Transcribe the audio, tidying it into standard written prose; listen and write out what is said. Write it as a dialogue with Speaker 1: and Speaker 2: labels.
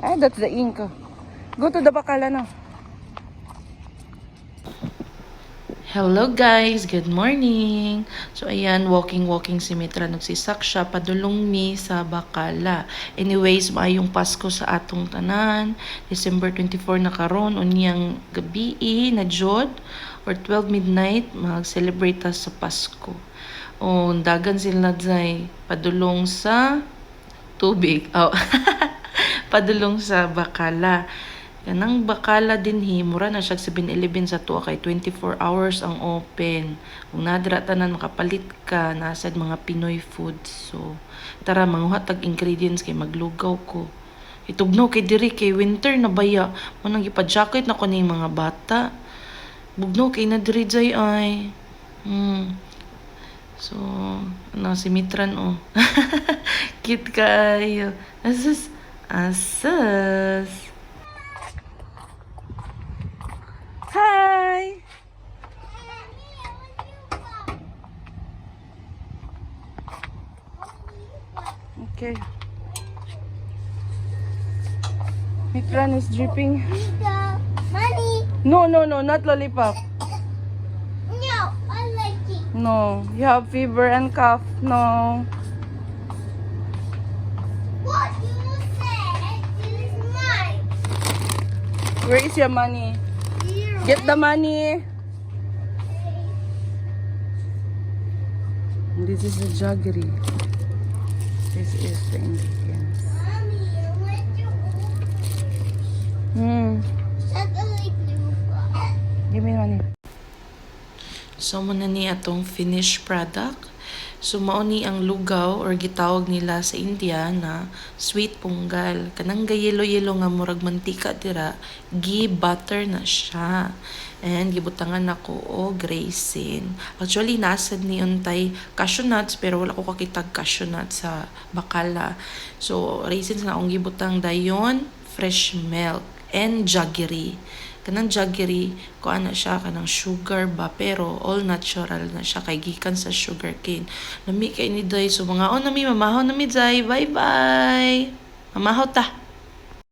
Speaker 1: Ah, that's the ink. Go to the Bacala now.
Speaker 2: Hello guys, good morning. So ayan, walking si Mitra, nagsisak siya padulong mi sa Bacala. Anyways, maayong Pasko sa atong tanan. December 24 na karon, unyang gabi na jud or 12 midnight mag-celebrate ta sa Pasko. O dagan sila dai padulong sa tubig. Oh. Padulong sa Bacala. Kanang Bacala dinhi mura na siya 7-Eleven sa tuwa kay 24 hours ang open. Kung nadra tanan makapalit ka nasad mga Pinoy foods. So tara manguha tag ingredients kay maglugaw ko. Itugnaw kay diri kay winter na baya. Manang ipa-jacket na ko ning mga bata. Bugnaw kay na diri jay ay. So, ano, si Mitran, oh. Cute kayo. Asas. Asas.
Speaker 1: Hi! Okay. Mitran is dripping.
Speaker 3: Money.
Speaker 1: No, not lollipop.
Speaker 3: No, I like it.
Speaker 1: No, you have fever and cough. No.
Speaker 3: What you said is mine.
Speaker 1: Where is your money?
Speaker 3: Zero.
Speaker 1: Get the money. This is the jaggery. This is the ingredients.
Speaker 3: Mommy, what you Shut the light,
Speaker 1: Give me money.
Speaker 2: So, muna ni atong finished product. So, mauni ang lugaw or gitawag nila sa India na sweet punggal. Kanang yelo-yelo nga murag mantika dira, gi-butter na siya. And gibutangan ako og raisin. Actually, nasad ni untay cashew nuts pero wala ko kakitag cashew nuts sa Bacala. So, raisins na akong gibutang dayon, fresh milk, and jaggery. Kanang jaggery, kuan na siya kanang sugar ba pero all natural na siya kay gikan sa sugarcane. Nami kay ni day so mga nami mamahaw nami day. Bye bye. Mamahaw ta.